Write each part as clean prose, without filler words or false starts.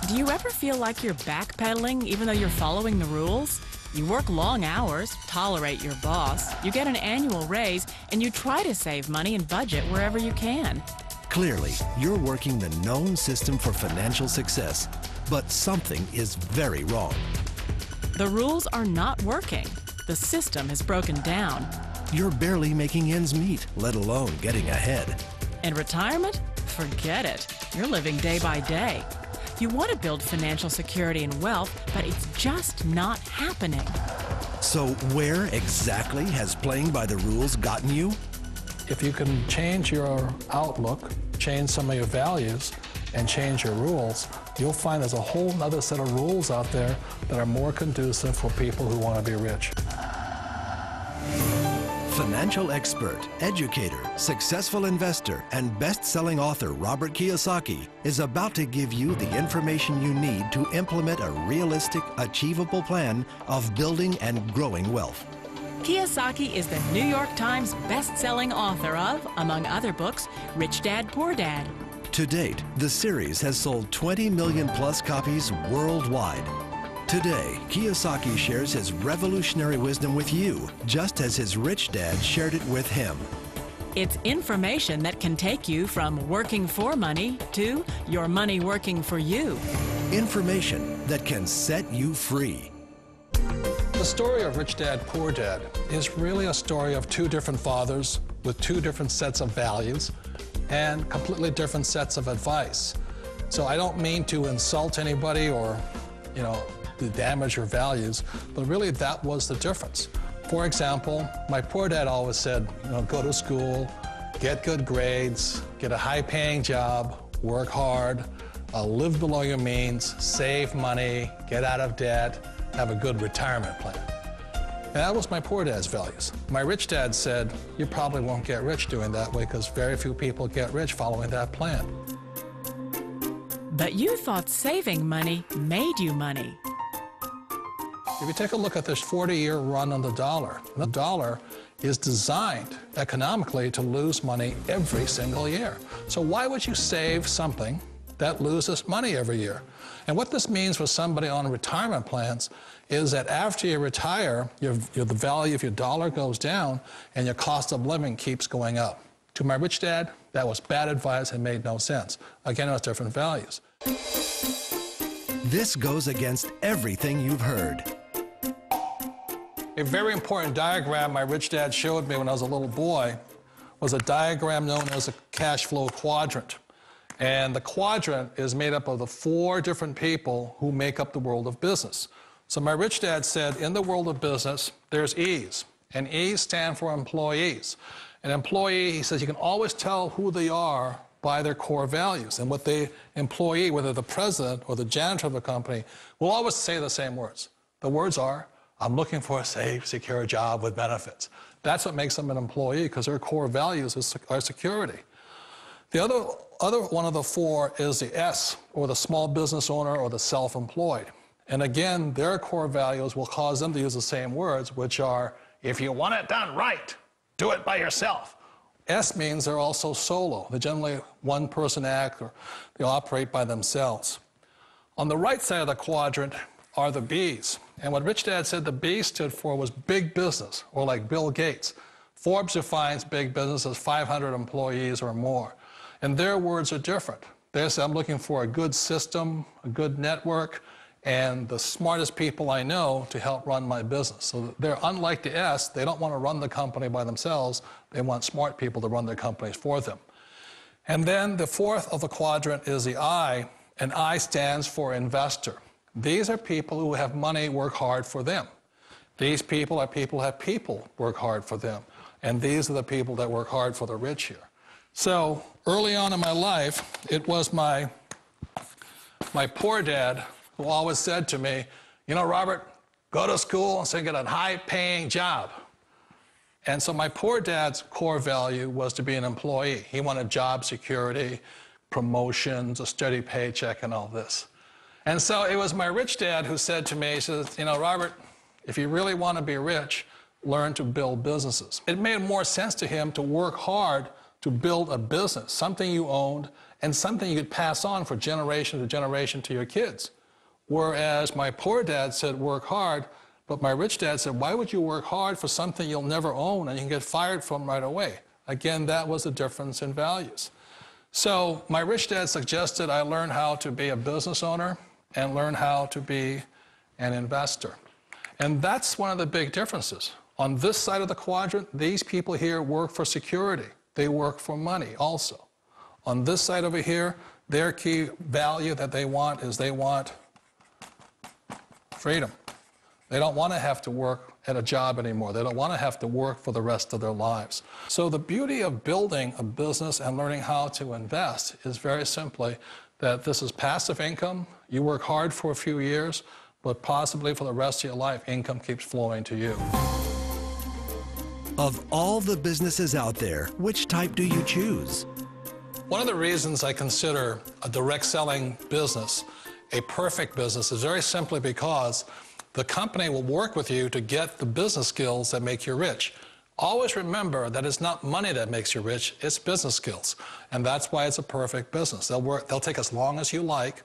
Do you ever feel like you're backpedaling even though you're following the rules? You work long hours, tolerate your boss, you get an annual raise, and you try to save money and budget wherever you can. Clearly, you're working the known system for financial success, but something is very wrong. The rules are not working. The system is broken down. You're barely making ends meet, let alone getting ahead. And retirement? Forget it. You're living day by day. You want to build financial security and wealth, but it's just not happening. So where exactly has playing by the rules gotten you? If you can change your outlook, change some of your values, and change your rules, you'll find there's a whole other set of rules out there that are more conducive for people who want to be rich. Financial expert, educator, successful investor, and best-selling author Robert Kiyosaki is about to give you the information you need to implement a realistic, achievable plan of building and growing wealth. Kiyosaki is the New York Times best-selling author of, among other books, Rich Dad, Poor Dad. To date, the series has sold 20 million plus copies worldwide. Today, Kiyosaki shares his revolutionary wisdom with you, just as his rich dad shared it with him. It's information that can take you from working for money to your money working for you. Information that can set you free. The story of Rich Dad, Poor Dad is really a story of two different fathers with two different sets of values and completely different sets of advice. So I don't mean to insult anybody or, to damage your values, but really that was the difference. For example, my poor dad always said, go to school, get good grades, get a high-paying job, work hard, live below your means, save money, get out of debt, have a good retirement plan. And that was my poor dad's values. My rich dad said, you probably won't get rich doing that way because very few people get rich following that plan. But you thought saving money made you money. If you take a look at this 40-year run on the dollar is designed economically to lose money every single year. So why would you save something that loses money every year? And what this means for somebody on retirement plans is that after you retire, the value of your dollar goes down and your cost of living keeps going up. To my rich dad, that was bad advice and made no sense. Again, it was different values. This goes against everything you've heard. A very important diagram my rich dad showed me when I was a little boy was a diagram known as a cash flow quadrant. And the quadrant is made up of the 4 different people who make up the world of business. So my rich dad said, in the world of business, there's E's, and E's stand for employees. An employee, he says, you can always tell who they are by their core values. And what the employee, whether the president or the janitor of a company, will always say the same words. The words are, I'm looking for a safe, secure job with benefits. That's what makes them an employee, because their core values are security. The other one of the 4 is the S, or the small business owner or the self-employed. And again, their core values will cause them to use the same words, which are, if you want it done right, do it by yourself. S means they're also solo. They're generally one-person act, or they operate by themselves. On the right side of the quadrant are the B's. And what Rich Dad said the B stood for was big business, or like Bill Gates. Forbes defines big business as 500 employees or more. And their words are different. They say, I'm looking for a good system, a good network, and the smartest people I know to help run my business. So they're unlike the S. They don't want to run the company by themselves. They want smart people to run their companies for them. And then the 4th of the quadrant is the I, and I stands for investor. These are people who have money work hard for them. These people are people who have people work hard for them. And these are the people that work hard for the rich here. So early on in my life, it was my poor dad who always said to me, Robert, go to school and get a high-paying job. And so my poor dad's core value was to be an employee. He wanted job security, promotions, a steady paycheck, and all this. And so it was my rich dad who said to me, he says, Robert, if you really want to be rich, learn to build businesses. It made more sense to him to work hard to build a business, something you owned, and something you could pass on for generation to generation to your kids. Whereas my poor dad said, work hard, but my rich dad said, why would you work hard for something you'll never own and you can get fired from right away? Again, that was the difference in values. So my rich dad suggested I learn how to be a business owner and learn how to be an investor. And that's one of the big differences. On this side of the quadrant, these people here work for security. They work for money also. On this side over here, their key value that they want is they want freedom. They don't want to have to work at a job anymore. They don't want to have to work for the rest of their lives. So the beauty of building a business and learning how to invest is very simply that this is passive income. You work hard for a few years, but possibly for the rest of your life, income keeps flowing to you. Of all the businesses out there, which type do you choose? One of the reasons I consider a direct selling business a perfect business is very simply because the company will work with you to get the business skills that make you rich. Always remember that it's not money that makes you rich, it's business skills. And that's why it's a perfect business. They'll take as long as you like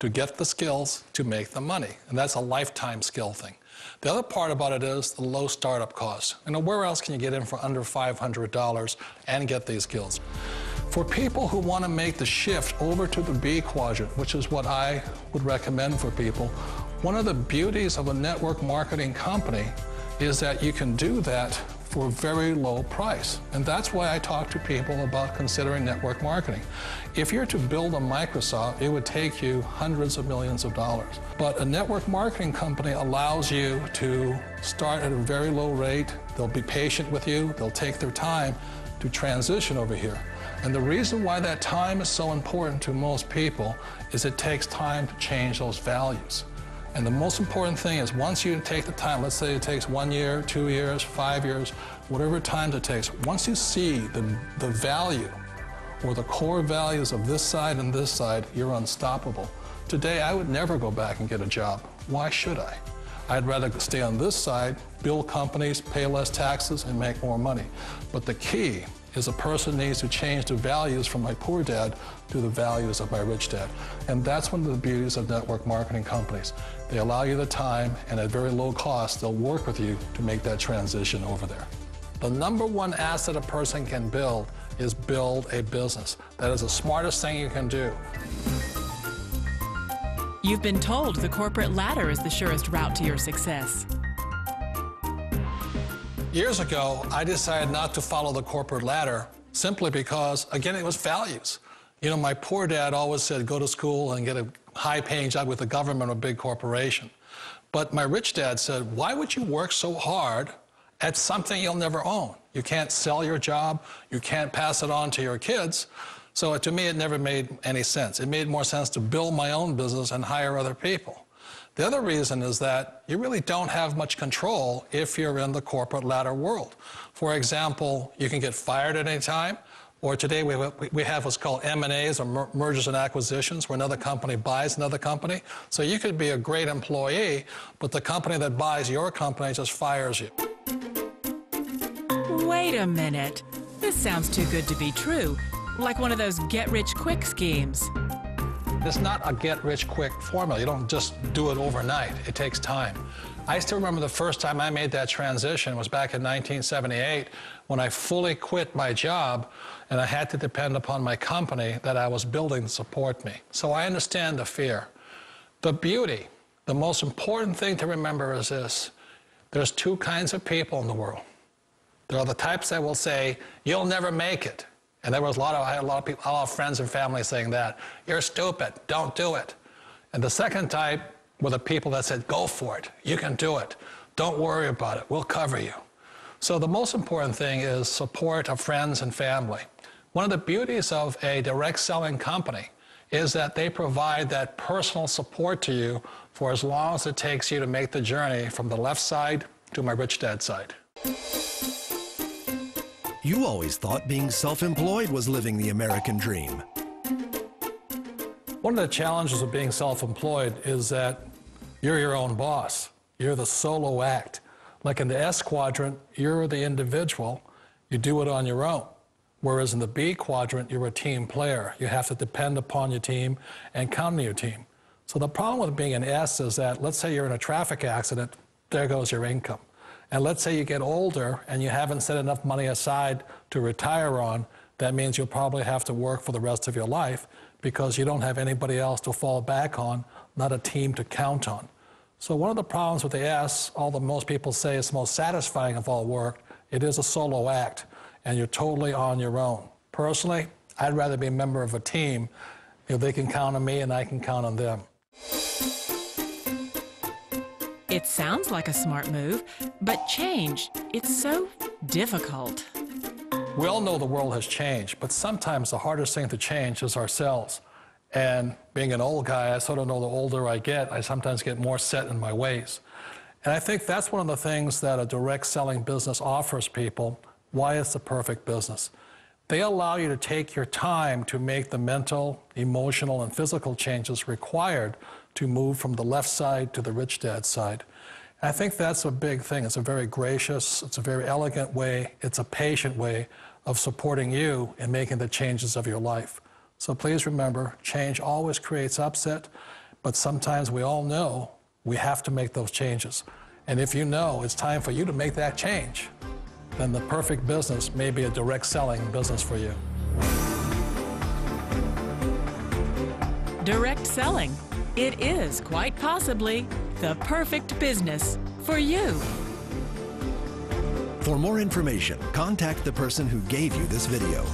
to get the skills to make the money. And that's a lifetime skill thing. The other part about it is the low startup cost. Where else can you get in for under $500 and get these skills? For people who want to make the shift over to the B quadrant, which is what I would recommend for people, one of the beauties of a network marketing company is that you can do that for a very low price. And that's why I talk to people about considering network marketing. If you're to build a Microsoft, it would take you hundreds of millions of dollars. But a network marketing company allows you to start at a very low rate. They'll be patient with you. They'll take their time to transition over here. And the reason why that time is so important to most people is it takes time to change those values. And the most important thing is once you take the time, let's say it takes 1 year, 2 years, 5 years, whatever time it takes, once you see the value or the core values of this side and this side, you're unstoppable. Today, I would never go back and get a job. Why should I? I'd rather stay on this side, build companies, pay less taxes, and make more money. But the key is a person needs to change the values from my poor dad to the values of my rich dad. And that's one of the beauties of network marketing companies. They allow you the time, and at very low cost, they'll work with you to make that transition over there. The number one asset a person can build is build a business. That is the smartest thing you can do. You've been told the corporate ladder is the surest route to your success. Years ago, I decided not to follow the corporate ladder simply because, again, it was values. You know, my poor dad always said, go to school and get a high-paying job with the government or a big corporation. But my rich dad said, why would you work so hard at something you'll never own? You can't sell your job. You can't pass it on to your kids. So to me, it never made any sense. It made more sense to build my own business and hire other people. The other reason is that you really don't have much control if you're in the corporate ladder world. For example, you can get fired at any time, or today we have what's called M&As, or mergers and acquisitions, where another company buys another company. So you could be a great employee, but the company that buys your company just fires you. Wait a minute. This sounds too good to be true. Like one of those get-rich-quick schemes. It's not a get-rich-quick formula. You don't just do it overnight. It takes time. I still remember the first time I made that transition was back in 1978 when I fully quit my job and I had to depend upon my company that I was building to support me. So I understand the fear. The beauty, the most important thing to remember is this. There's two kinds of people in the world. There are the types that will say, you'll never make it. And I had a lot of people, a lot of friends and family saying that. You're stupid, don't do it. And the second type were the people that said, go for it, you can do it. Don't worry about it, we'll cover you. So the most important thing is support of friends and family. One of the beauties of a direct selling company is that they provide that personal support to you for as long as it takes you to make the journey from the left side to my rich dad side. You always thought being self-employed was living the American dream. One of the challenges of being self-employed is that you're your own boss. You're the solo act. Like in the S quadrant, you're the individual. You do it on your own. Whereas in the B quadrant, you're a team player. You have to depend upon your team and count on your team. So the problem with being an S is that, let's say you're in a traffic accident, there goes your income. And let's say you get older and you haven't set enough money aside to retire on, that means you'll probably have to work for the rest of your life because you don't have anybody else to fall back on, not a team to count on. So one of the problems with the S, although most people say it's the most satisfying of all work, it is a solo act, and you're totally on your own. Personally, I'd rather be a member of a team if they can count on me and I can count on them. It sounds like a smart move, but change, it's so difficult. We all know the world has changed, but sometimes the hardest thing to change is ourselves. And being an old guy, I sort of know the older I get, I sometimes get more set in my ways. And I think that's one of the things that a direct selling business offers people, why it's the perfect business. They allow you to take your time to make the mental, emotional, and physical changes required to move from the left side to the rich dad side. And I think that's a big thing. It's a very gracious, it's a very elegant way, it's a patient way of supporting you in making the changes of your life. So please remember, change always creates upset, but sometimes we all know we have to make those changes. And if you know it's time for you to make that change, then the perfect business may be a direct selling business for you. Direct selling. It is quite possibly the perfect business for you. For more information, contact the person who gave you this video.